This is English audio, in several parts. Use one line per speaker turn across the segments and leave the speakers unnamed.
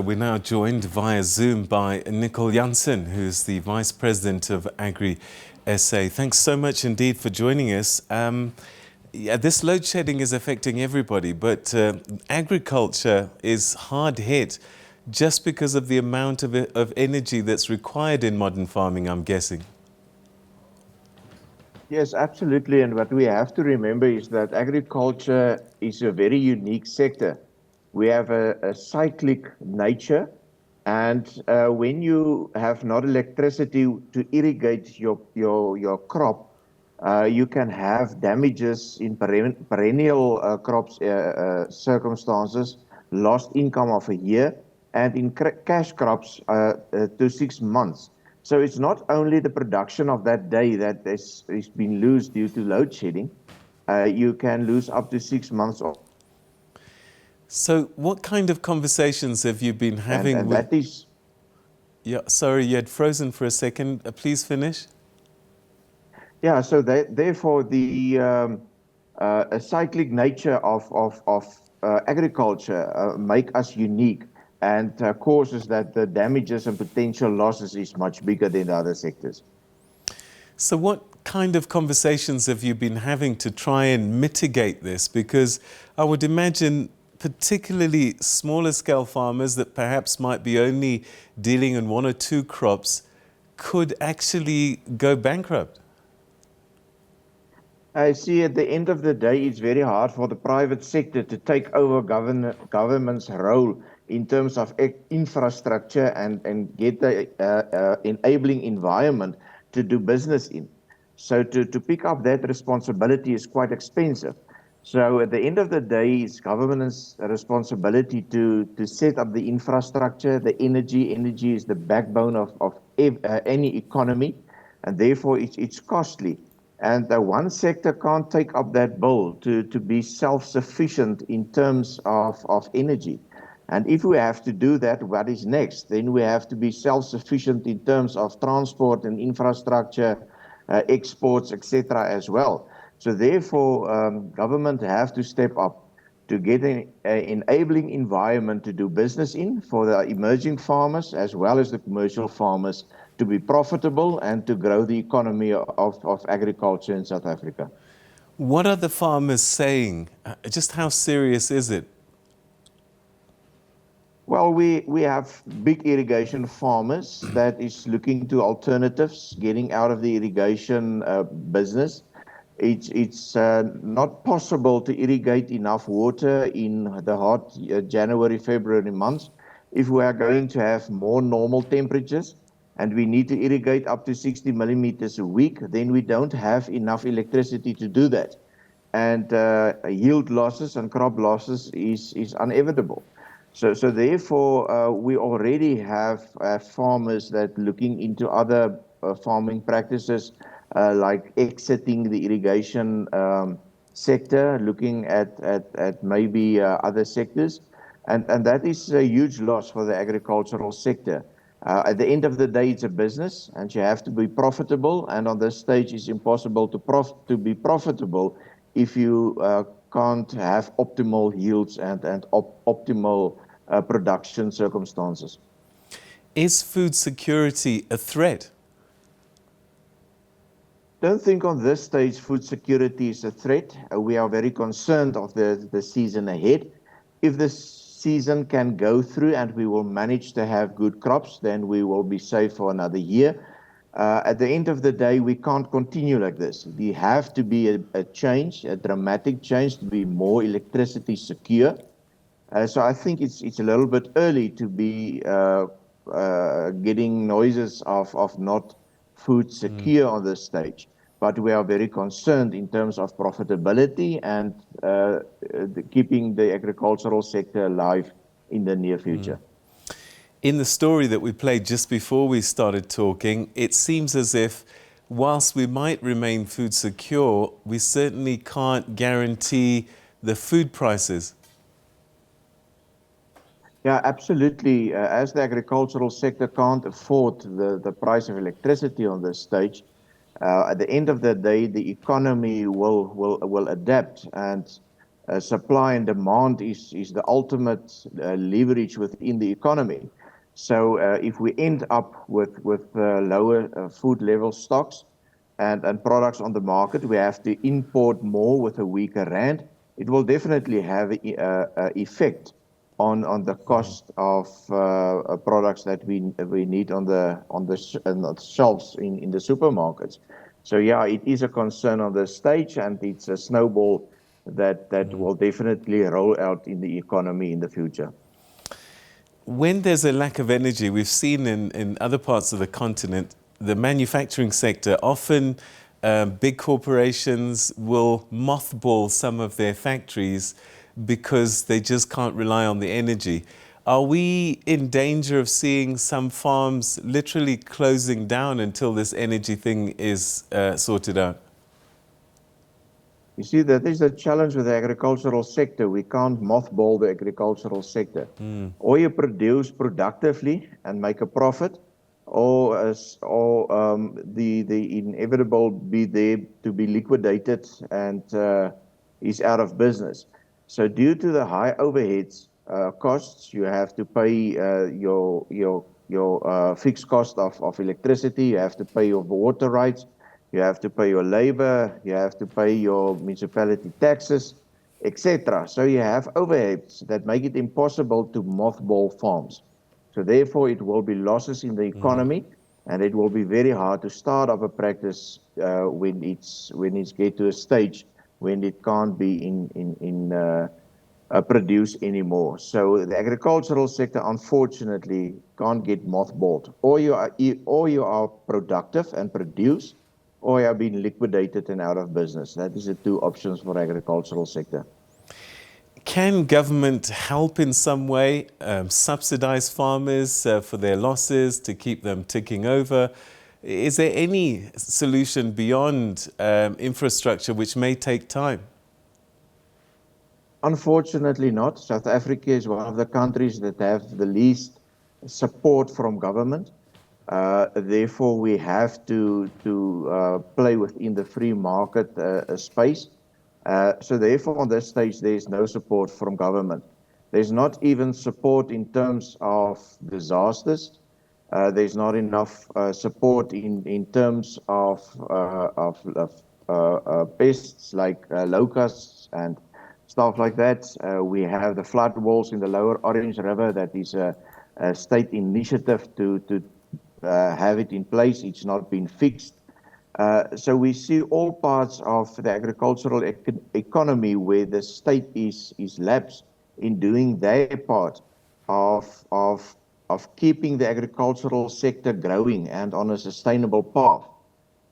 we're now joined via Zoom by Nicol Jansen, who's the Vice President of Agri SA. Thanks so much indeed for joining us. This load shedding is affecting everybody, but agriculture is hard hit just because of the amount of energy that's required in modern farming, I'm guessing.
Yes, absolutely. And what we have to remember is that agriculture is a very unique sector. We have a cyclic nature, and when you have not electricity to irrigate your crop, you can have damages in perennial crops circumstances, lost income of a year, and in cash crops to 6 months. So it's not only the production of that day that is been lost due to load shedding. You can lose up to 6 months of.
So what kind of conversations have you been having
and
with...
that is...
Yeah, sorry, you had frozen for a second. Please finish.
Yeah, so therefore the cyclic nature of agriculture make us unique, and causes that the damages and potential losses is much bigger than the other sectors.
So what kind of conversations have you been having to try and mitigate this? Because I would imagine particularly smaller scale farmers that perhaps might be only dealing in 1 or 2 crops could actually go bankrupt.
I see at the end of the day, it's very hard for the private sector to take over government's role in terms of infrastructure and get the enabling environment to do business in. So to pick up that responsibility is quite expensive. So at the end of the day, it's government's responsibility to set up the infrastructure, the energy. Energy is the backbone of any economy, and therefore it's costly. And one sector can't take up that bill to be self-sufficient in terms of energy. And if we have to do that, what is next? Then we have to be self-sufficient in terms of transport and infrastructure, exports, etc. as well. So therefore, government have to step up to get an enabling environment to do business in for the emerging farmers as well as the commercial farmers to be profitable and to grow the economy of agriculture in South Africa.
What are the farmers saying? Just how serious is it?
Well, we have big irrigation farmers that is looking to alternatives, getting out of the irrigation business. It's not possible to irrigate enough water in the hot January, February months if we are going to have more normal temperatures, and we need to irrigate up to 60 millimeters a week, then we don't have enough electricity to do that. And yield losses and crop losses is inevitable. So therefore, we already have farmers that looking into other farming practices, like exiting the irrigation sector, looking at maybe other sectors. And that is a huge loss for the agricultural sector. At the end of the day, it's a business, and you have to be profitable. And on this stage, it's impossible to be profitable if you can't have optimal yields and optimal production circumstances.
Is food security a threat?
Don't think on this stage food security is a threat. We are very concerned of the season ahead. If the season can go through and we will manage to have good crops, then we will be safe for another year. At the end of the day, we can't continue like this. There have to be a change, a dramatic change, to be more electricity secure. So I think it's a little bit early to be getting noises of not food secure on this stage. But we are very concerned in terms of profitability and keeping the agricultural sector alive in the near future.
In the story that we played just before we started talking, it seems as if whilst we might remain food secure, we certainly can't guarantee the food prices.
Yeah, absolutely. As the agricultural sector can't afford the price of electricity on this stage, at the end of the day, the economy will adapt, and supply and demand is the ultimate leverage within the economy. So if we end up with lower food level stocks and products on the market, we have to import more with a weaker rand. It will definitely have an effect on the cost of products that we need on the shelves in the supermarkets. So yeah, it is a concern on this stage, and it's a snowball that will definitely roll out in the economy in the future.
When there's a lack of energy, we've seen in other parts of the continent, the manufacturing sector, often big corporations will mothball some of their factories because they just can't rely on the energy. Are we in danger of seeing some farms literally closing down until this energy thing is sorted out?
You see, that is the challenge with the agricultural sector. We can't mothball the agricultural sector. Or you produce productively and make a profit, or the inevitable be there to be liquidated and is out of business. So due to the high overheads costs, you have to pay your fixed cost of electricity, you have to pay your water rights, you have to pay your labor, you have to pay your municipality taxes, etc. So you have overheads that make it impossible to mothball farms. So therefore, it will be losses in the economy, and it will be very hard to start up a practice when it's get to a stage when it can't be produced anymore. So the agricultural sector, unfortunately, can't get mothballed. Or you are productive and produce, or you are being liquidated and out of business. That is the two options for the agricultural sector.
Can government help in some way, subsidize farmers for their losses to keep them ticking over? Is there any solution beyond infrastructure which may take time?
Unfortunately not. South Africa is one of the countries that have the least support from government. Therefore, we have to play within the free market space. So therefore, on this stage, there is no support from government. There's not even support in terms of disasters. There's not enough support in terms of pests like locusts and stuff like that. We have the flood walls in the lower Orange River. That is a state initiative to have it in place. It's not been fixed. So we see all parts of the agricultural economy where the state is lapsed in doing their part of keeping the agricultural sector growing and on a sustainable path.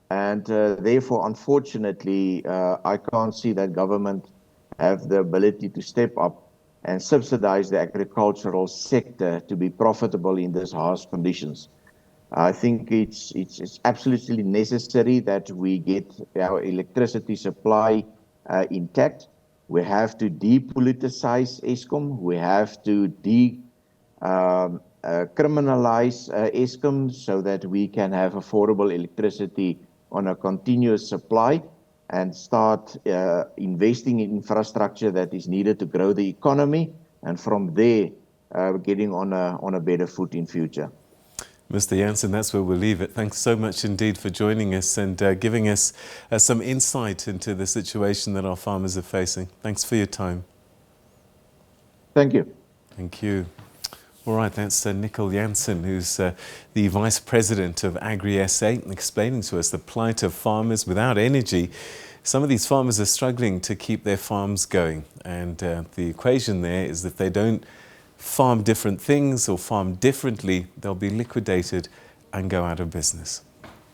And therefore, unfortunately, I can't see that government have the ability to step up and subsidize the agricultural sector to be profitable in these harsh conditions. I think it's absolutely necessary that we get our electricity supply intact. We have to depoliticize Eskom. We have to criminalize Eskom so that we can have affordable electricity on a continuous supply and start investing in infrastructure that is needed to grow the economy, and from there getting on a better foot in future.
Mr. Jansen, that's where we'll leave it. Thanks so much indeed for joining us and giving us some insight into the situation that our farmers are facing. Thanks for your time.
Thank you.
Thank you. All right, that's Nicol Jansen, who's the Vice President of Agri SA, explaining to us the plight of farmers without energy. Some of these farmers are struggling to keep their farms going. And the equation there is that if they don't farm different things or farm differently, they'll be liquidated and go out of business.